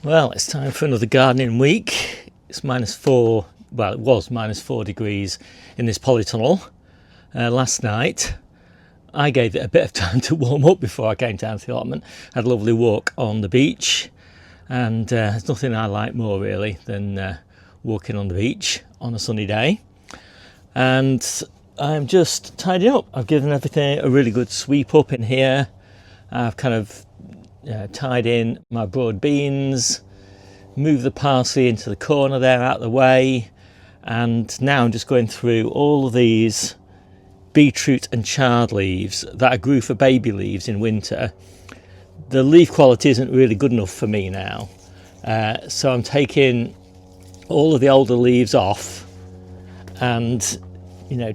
Well, it's time for another gardening week. It's -4, well, it was -4 degrees in this polytunnel last night. I gave it a bit of time to warm up before I came down to the allotment. Had a lovely walk on the beach, and there's nothing I like more really than walking on the beach on a sunny day. And I'm just tidying up. I've given everything a really good sweep up in here. I've kind of tied in my broad beans, moved the parsley into the corner there out of the way, and now I'm just going through all of these beetroot and chard leaves that I grew for baby leaves in winter. The leaf quality isn't really good enough for me now, so I'm taking all of the older leaves off and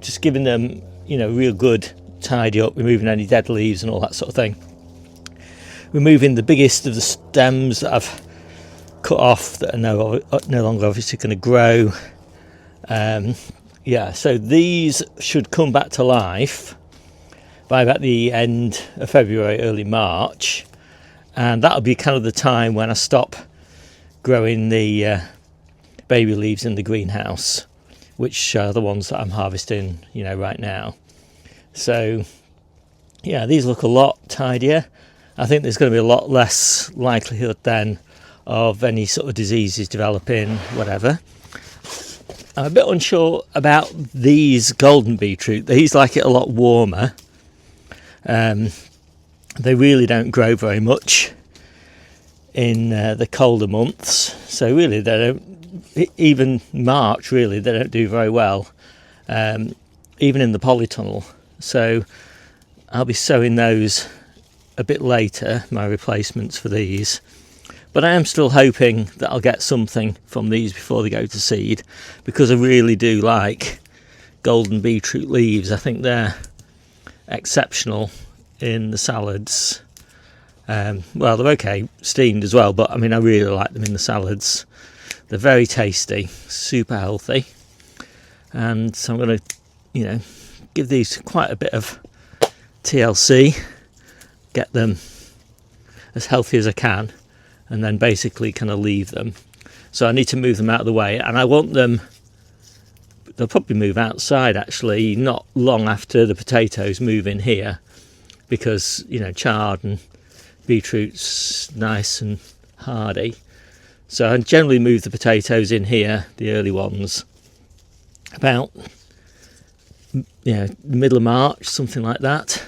just giving them real good tidy up, removing any dead leaves and all that sort of thing. Removing the biggest of the stems that I've cut off that are no longer obviously going to grow. So these should come back to life by about the end of February, early March, and that'll be kind of the time when I stop growing the baby leaves in the greenhouse, which are the ones that I'm harvesting right now. So yeah, these look a lot tidier. I think there's going to be a lot less likelihood then of any sort of diseases developing, whatever. I'm a bit unsure about these golden beetroot. These like it a lot warmer. They really don't grow very much in the colder months. So really they don't, even March really, they don't do very well, even in the polytunnel. So I'll be sowing those a bit later, my replacements for these. But I am still hoping that I'll get something from these before they go to seed, because I really do like golden beetroot leaves. I think they're exceptional in the salads. Well, they're okay steamed as well, but I mean I really like them in the salads. They're very tasty, super healthy, and so I'm going to give these quite a bit of TLC, get them as healthy as I can, and then basically kind of leave them. So I need to move them out of the way, and I want them, they'll probably move outside actually not long after the potatoes move in here, because chard and beetroot's nice and hardy. So I generally move the potatoes in here, the early ones, about the middle of March, something like that.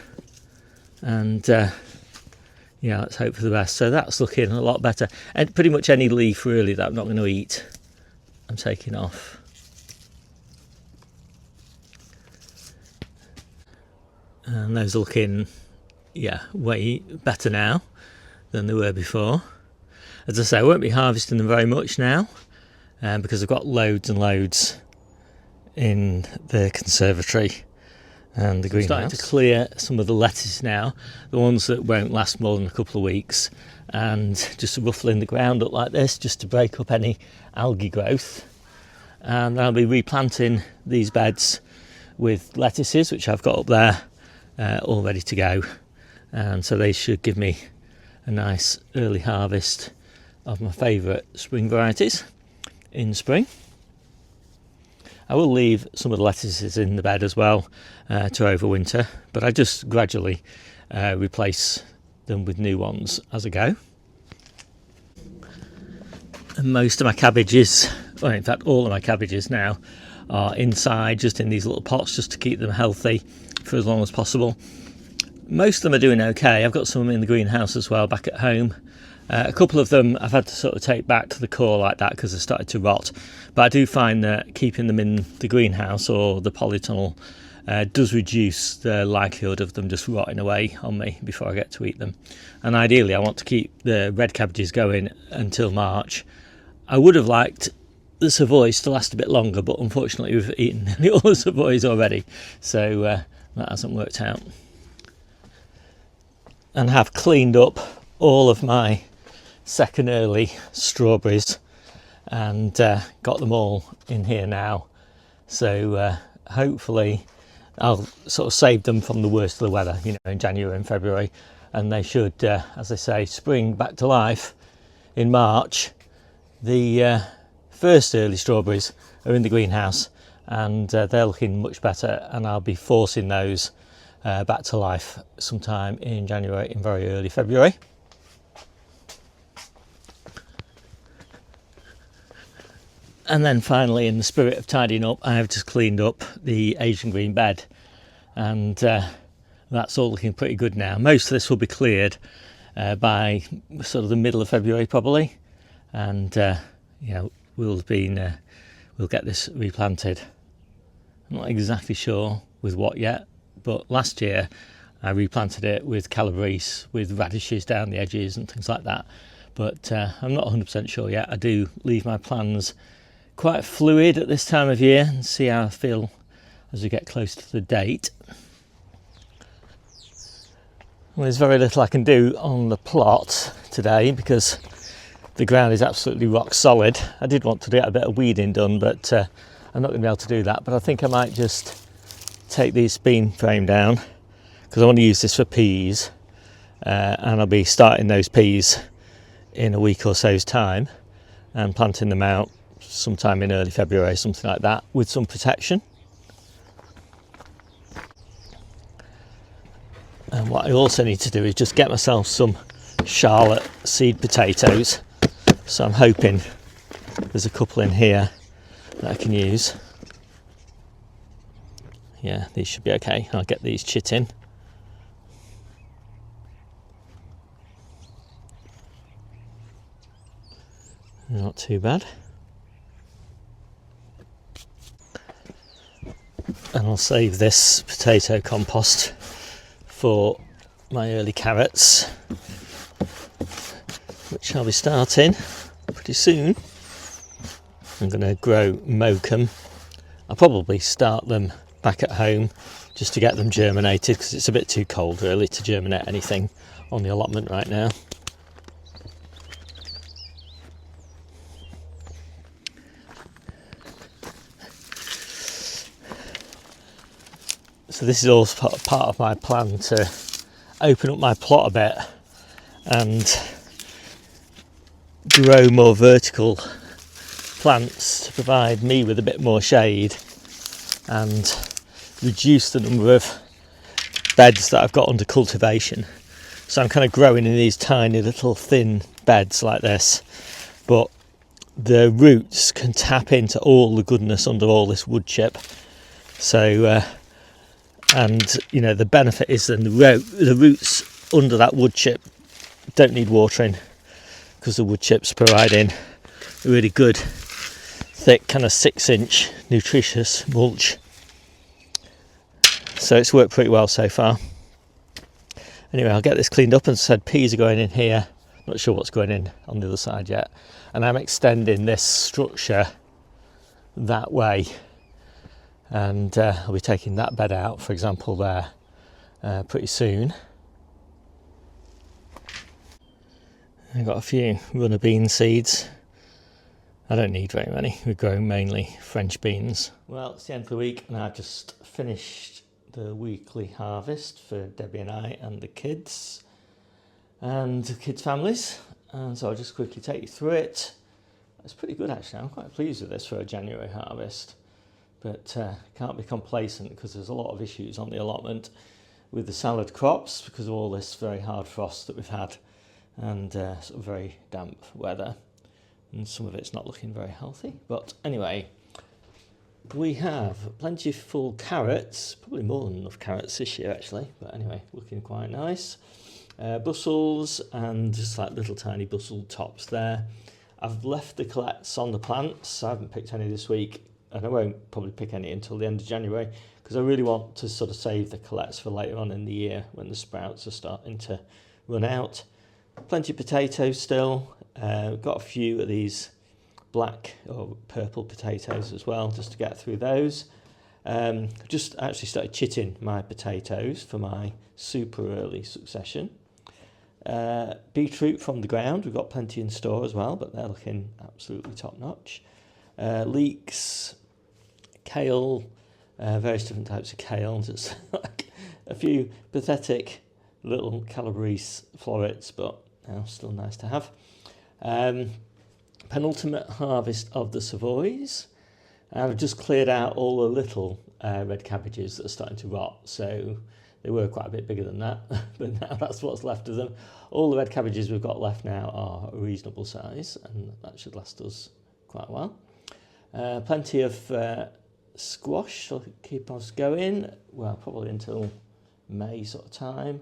And let's hope for the best. So that's looking a lot better, and pretty much any leaf really that I'm not going to eat, I'm taking off. And those are looking way better now than they were before. As I say, I won't be harvesting them very much now, because I've got loads and loads in the conservatory and the greenhouse. I'm starting to clear some of the lettuce now, the ones that won't last more than a couple of weeks, and just ruffling the ground up like this just to break up any algae growth. And I'll be replanting these beds with lettuces, which I've got up there all ready to go, and so they should give me a nice early harvest of my favourite spring varieties in spring. I will leave some of the lettuces in the bed as well to overwinter, but I just gradually replace them with new ones as I go. And most of my cabbages, well in fact all of my cabbages now, are inside, just in these little pots, just to keep them healthy for as long as possible. Most of them are doing okay. I've got some in the greenhouse as well back at home. A couple of them I've had to sort of take back to the core like that because they started to rot, but I do find that keeping them in the greenhouse or the polytunnel does reduce the likelihood of them just rotting away on me before I get to eat them. And ideally I want to keep the red cabbages going until March. I would have liked the Savoys to last a bit longer, but unfortunately we've eaten nearly all the Savoys already, so that hasn't worked out. And have cleaned up all of my second early strawberries and got them all in here now, so hopefully I'll sort of save them from the worst of the weather, in January and February, and they should, as I say, spring back to life in March The first early strawberries are in the greenhouse, and they're looking much better, and I'll be forcing those back to life sometime in January, in very early February. And then finally, in the spirit of tidying up, I have just cleaned up the Asian green bed, and that's all looking pretty good now. Most of this will be cleared by sort of the middle of February probably, and we'll get this replanted. I'm not exactly sure with what yet, but last year I replanted it with calabrese, with radishes down the edges and things like that, but I'm not 100% sure yet. I do leave my plans quite fluid at this time of year and see how I feel as we get close to the date. Well, there's very little I can do on the plot today because the ground is absolutely rock solid. I did want to get a bit of weeding done, but I'm not going to be able to do that. But I think I might just take this bean frame down because I want to use this for peas, and I'll be starting those peas in a week or so's time and planting them out sometime in early February, something like that, with some protection. And what I also need to do is just get myself some Charlotte seed potatoes. So I'm hoping there's a couple in here that I can use. Yeah, these should be okay. I'll get these chitting. Not too bad. And I'll save this potato compost for my early carrots, which I'll be starting pretty soon. I'm going to grow Mokum. I'll probably start them back at home just to get them germinated, because it's a bit too cold really to germinate anything on the allotment right now. So this is also part of my plan to open up my plot a bit and grow more vertical plants to provide me with a bit more shade and reduce the number of beds that I've got under cultivation. So I'm kind of growing in these tiny little thin beds like this, but the roots can tap into all the goodness under all this wood chip. So and the benefit is then the roots under that wood chip don't need watering, because the wood chips providing a really good thick kind of 6-inch nutritious mulch. So it's worked pretty well so far. Anyway, I'll get this cleaned up, and as I said, peas are going in here. Not sure what's going in on the other side yet, and I'm extending this structure that way, and I'll be taking that bed out, for example, there pretty soon. I've got a few runner bean seeds. I don't need very many. We're growing mainly French beans. Well, it's the end of the week, and I've just finished the weekly harvest for Debbie and I and the kids and the kids' families, and so I'll just quickly take you through it. It's pretty good actually. I'm quite pleased with this for a January harvest, but can't be complacent because there's a lot of issues on the allotment with the salad crops because of all this very hard frost that we've had, and sort of very damp weather, and some of it's not looking very healthy. But anyway, we have plentiful carrots, probably more than enough carrots this year actually, but anyway, looking quite nice. Brussels, and just like little tiny Brussels tops there. I've left the colettes on the plants. I haven't picked any this week, and I won't probably pick any until the end of January, because I really want to sort of save the colettes for later on in the year when the sprouts are starting to run out. Plenty of potatoes still. Got a few of these black or purple potatoes as well, just to get through those. Just actually started chitting my potatoes for my super early succession. Beetroot from the ground, we've got plenty in store as well, but they're looking absolutely top notch. Leeks, kale, various different types of kale, just like a few pathetic little calabrese florets, but still nice to have. penultimate harvest of the Savoys. I've just cleared out all the little red cabbages that are starting to rot, so they were quite a bit bigger than that, but now that's what's left of them. All the red cabbages we've got left now are a reasonable size, and that should last us quite a while. Plenty of squash, so keep us going, well, probably until May sort of time.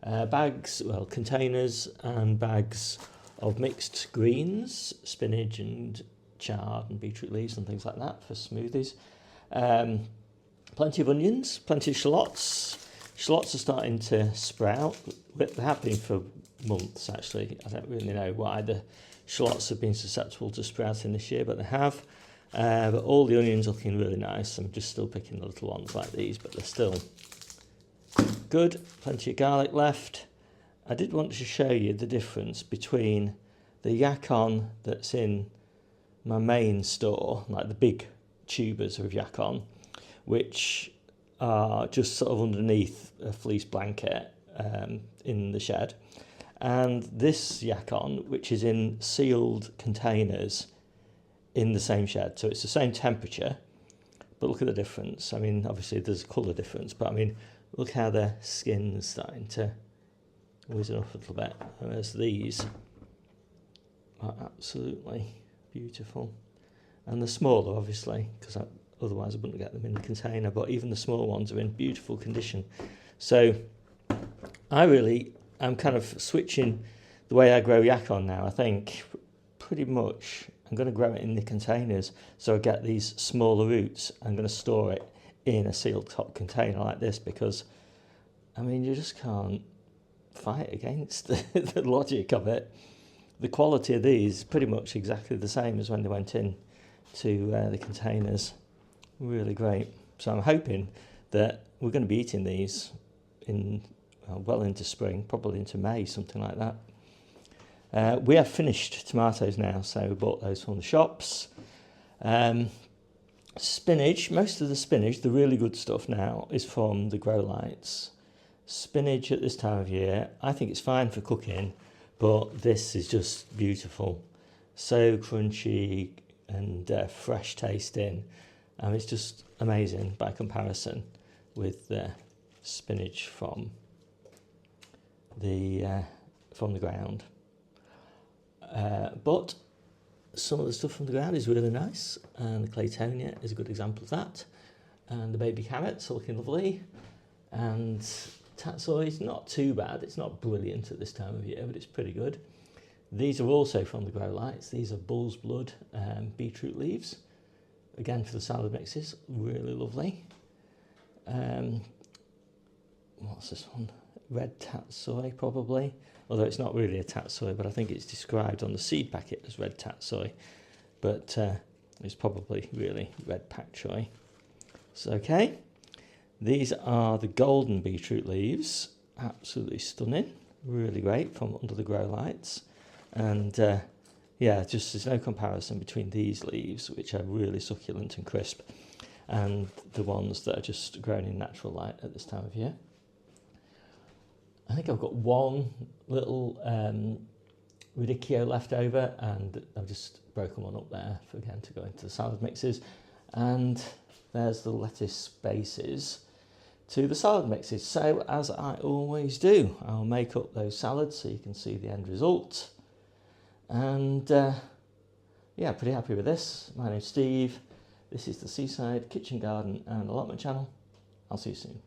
Bags, well, containers and bags of mixed greens, spinach and chard and beetroot leaves and things like that for smoothies. Plenty of onions, plenty of shallots. Shallots are starting to sprout. They have been for months actually. I don't really know why the shallots have been susceptible to sprouting this year, but they have. But all the onions are looking really nice. I'm just still picking the little ones like these, but they're still good. Plenty of garlic left. I did want to show you the difference between the Yakon that's in my main store, like the big tubers of Yakon, which are just sort of underneath a fleece blanket in the shed, and this Yakon, which is in sealed containers in the same shed. So it's the same temperature, but look at the difference. I mean, obviously there's a colour difference, but I mean, look how the skin's starting to wizen up a little bit. Whereas these are absolutely beautiful. And they're smaller, obviously, because otherwise I wouldn't get them in the container, but even the small ones are in beautiful condition. So I'm kind of switching the way I grow Yakon now. I think pretty much I'm going to grow it in the containers, so I get these smaller roots. I'm going to store it in a sealed top container like this, because I mean, you just can't fight against the logic of it. The quality of these is pretty much exactly the same as when they went in to the containers. Really great. So I'm hoping that we're going to be eating these in well into spring, probably into May, something like that. We have finished tomatoes now, so we bought those from the shops. Spinach, most of the spinach, the really good stuff now, is from the grow lights. Spinach at this time of year, I think it's fine for cooking, but this is just beautiful. So crunchy and fresh tasting. It's just amazing by comparison with the spinach from the ground. But some of the stuff from the ground is really nice, and the Claytonia is a good example of that. And the baby carrots are looking lovely, and tatsoi is not too bad. It's not brilliant at this time of year, but it's pretty good. These are also from the grow lights. These are bull's blood beetroot leaves, again for the salad mixes, really lovely. What's this one? Red tatsoi probably, although it's not really a tatsoi, but I think it's described on the seed packet as red tatsoi, but it's probably really red pak choi. So okay, these are the golden beetroot leaves, absolutely stunning, really great from under the grow lights. And yeah, just there's no comparison between these leaves, which are really succulent and crisp, and the ones that are just grown in natural light at this time of year. I think I've got one little radicchio left over, and I've just broken one up there for again to go into the salad mixes. And there's the lettuce bases to the salad mixes. So as I always do, I'll make up those salads so you can see the end result. And yeah, pretty happy with this. My name's Steve. This is the Seaside Kitchen Garden and Allotment channel. I'll see you soon.